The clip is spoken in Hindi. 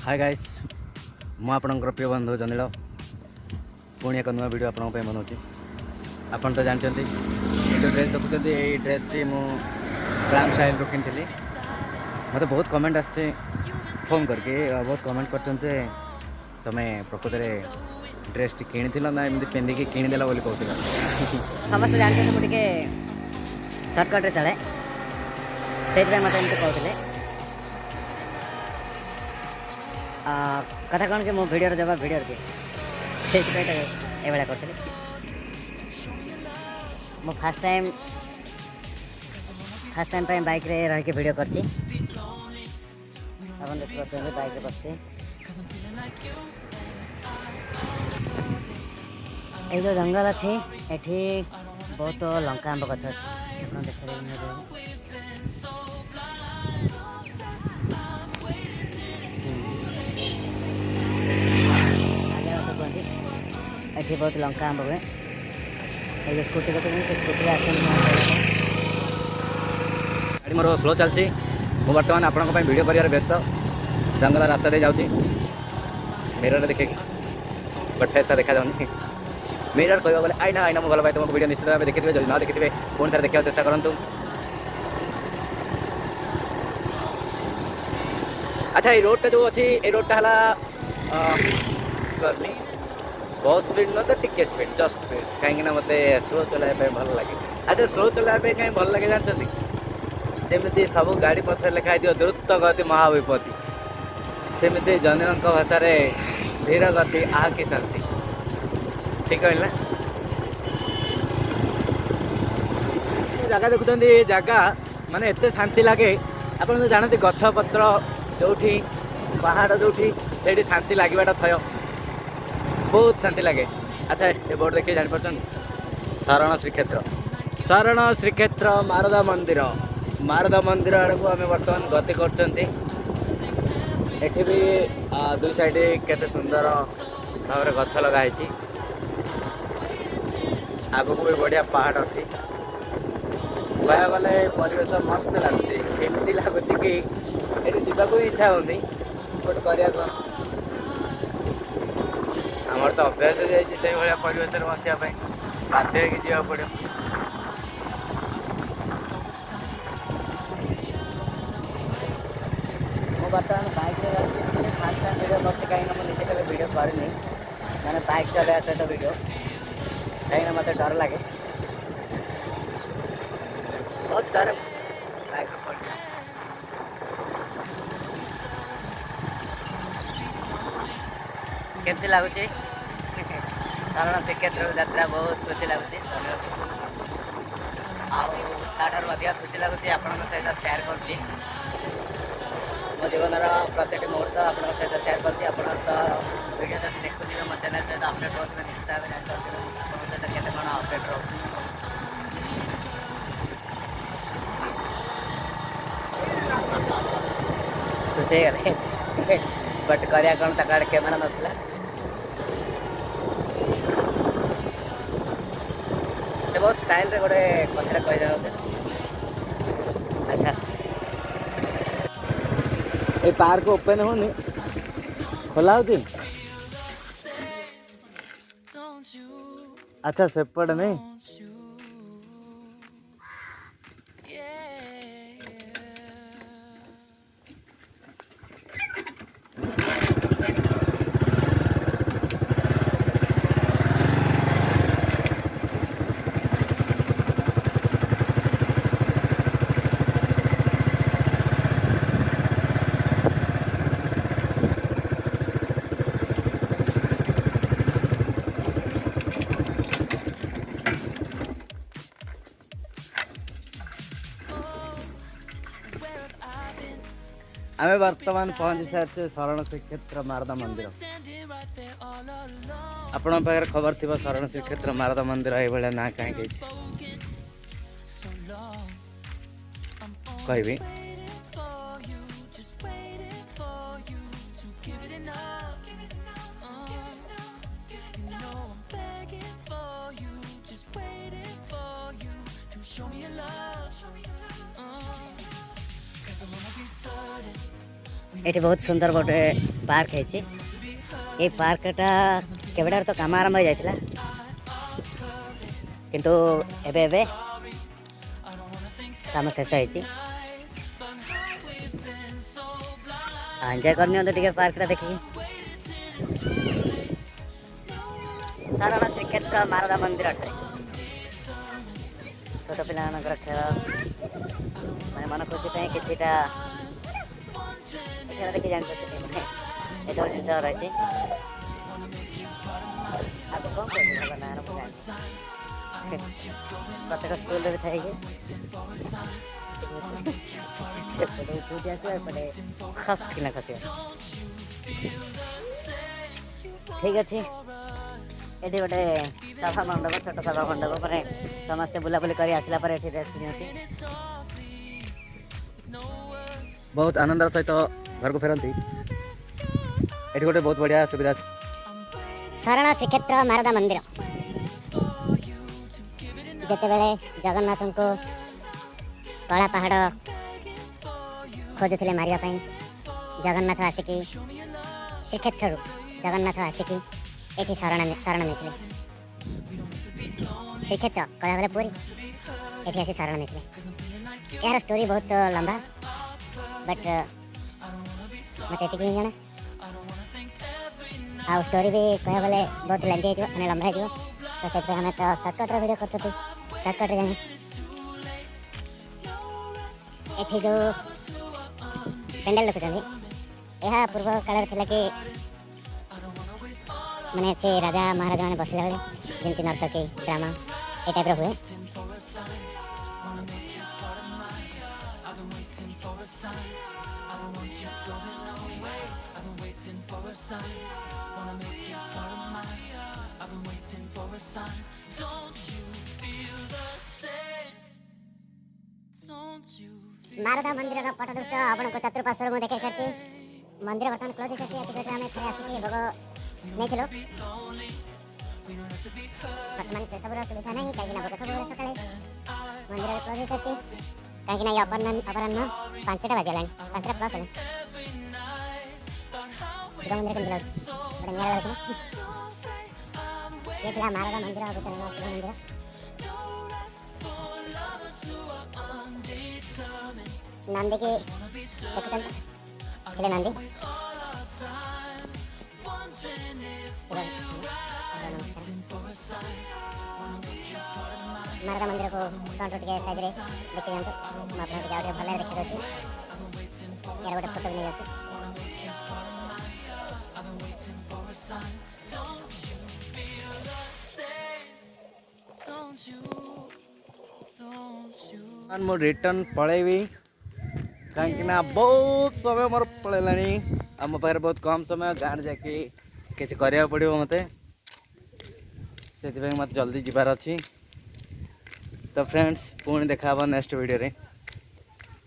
हाय गाइस मु आपणकर प्रिय बंधु जनिल पुणी एक नुआ वीडियो आपन बनाऊँ। आपन तो जानते जो ड्रेस देखुं ये ड्रेस टी मु ग्राम स्टाइल रू किनी मत बहुत कमेंट आसचे फोन करके बहुत कमेंट कर तुम्हें प्रकृत में ड्रेस टी किनी ना एमती पिंधिकी किनीदेला बोली कहूला। समस्त जानते मुझे सर्टकट चले से मत एमती कहते कथा कौन कि मो भिडियो जवाब भिडियो दिए से भाया कर मो फास्ट टाइम बाइक रे रही वीडियो कर बाइक रे बस ये जो जंगल अच्छी एठी बहुत लंका आंब गछ अच्छी देख एठी बहुत लंका आंब हुए ये स्कूटी को स्कूटी गाड़ी मोर स्लो चलती मुझे बर्तमान आपण वीडियो कर व्यस्त जंगल रास्ता दे जाऊँगी मिरर देखे बट फेसटा देखा जाऊनी मिरर कह गले आईना आईना मुझे भल पाए तुमको वीडियो निश्चित भाव देखिए जो न देखिए पुणी थे देखा चेष्टा करूँ। अच्छा ये रोडटा जो अच्छी ये रोडटा है बहुत स्पीड न तो टिके स्पीड जस्ट स्पीड कहीं मत स्लो चलाइबा भल लगे। अच्छा स्लो चलाइबा कहीं भल लगे जानते जमी सब गाड़ी पछरे लिखाई दियो द्रुत गति महाविपत्ति सेमती जन भाषा धीर गति आह की शांति ठीक कहला। जगह देखुं जगह माने एत शांति लगे आप जानते गछ पत्र जो पहाड़ जो से शांति लगे थय बहुत शांति लगे। अच्छा ये बोर्ड देखिए जान पार्छ शरण श्रीक्षेत्र मारदा मंदिर आड़ को आम बर्तमान गति कर भी दुई साइड केते सुंदर भाव गछ लगाई आगू भी बढ़िया पहाड़ अच्छी कह गले परिवेश मस्त लगुच एमती लगुच कि ये जावाक इच्छा होनी बट कर आमर तो अभ्यास हो जाए परिवेश बचापी बाध्य होगा पड़ो। मो बर्तमान बाइक फास्ट टाइम वीडियो करते कहीं मुझे कभी वीडियो करनी मैंने बाइक चलाया सहित वीडियो कहीं मत डर लगे बहुत सारे बाइक केमती लगुच शरण श्रीक्षेत्र यात्रा बहुत खुशी लगुच खुशी लगुच आपण सहित सेयार कर मो जीवन प्रत्येक मुहूर्त आप सहित सेयार कर वीडियो जब देखुए मो चैनल सहित अपडेट रोज निश्चित भाव सहित केते कौन अपडेट खुशी गले बट करिया कौन तक कैमेरा नाला बहुत स्टाइल रे गोटे कथा कही जाए। अच्छा ये पार्क ओपन होनी खोला होती अच्छा सेपट नहीं आम बर्तमान पहुंची सारे शरण श्रीक्षेत्र मारदा मंदिर आपण पाखे खबर थी शरण श्रीक्षेत्र मारदा मंदिर ये ना कहीं कहि ये बहुत सुंदर गोटे पार्क है। ये पार्कटा केवडार तो काम आरंभ हो जाता किंतु एबे एबे काम शेष हो एंजॉय करनी टे पार्कटा देखिए। सारण श्रीक्षेत्र मारदा मंदिर छोट पिला खेल मैं मन खुशी किटा खेल देखी जान ये सब जिन रही प्रत्येक स्कूल भी थे खस कि खस ठीक अच्छे। ये गोटे सभा मंडप छोट सभा मंडप पर समस्ते बुलाबुली कर आसला रेस्ट नियंती बहुत आनंद सहित घर को फेरती। ये गोटे बहुत बढ़िया सुविधा शरण श्रीक्षेत्र मारदा मंदिर जिते बेले जगन्नाथ को कला पहाड़ खोजुले मारे जगन्नाथ आसिकी श्रीक्षेत्र जगन्नाथ आसिकी ये शरण मिलते श्रीक्षेत्र कला बेले पूरी ये आसी शरण मिलते। यार स्टोरी बहुत लंबा बट मत ये जाना आ स्टोरी भी कह बोले बहुत लेंथी हो लंबा हो तो से हमें तो सर्टकट वीडियो करते सर्टकट जाए ये जो पेंडल देखुं यह पूर्व काल कि माने से राजा महाराजा मैंने बसला बेले जमी नर्तकी ड्रामा ये टाइप हुए। मारदा मंदिर का पट दृश्य आपण को चतुर्पार्श्वर में देखा सारी मंदिर बर्तमान क्लोज हो आम थे आसिक भोग नहीं बर्तमान से सब सुविधा नहीं कहीं भोग सब सका मंदिर क्लोज हो कहीं अपराह 5टा बाजला 5टा प्लस है शिव मंदिर के निया ये मारदा मंदिर शिव मंदिर नंदी की देखते नंदी मारदा मंदिर को फ्रंट टे साइड देखी जाते भल देखी यार गोटे फोटो भी नहीं जाते। मो रिटर्न पलैबी कहीं बहुत समय मोर पलैला आम पाखे बहुत कम समय गाँव जाकि किसी करा पड़ो मत से मत जल्दी जीवार अच्छी। तो फ्रेंड्स पुणी देखा नेक्स्ट वीडियो रे।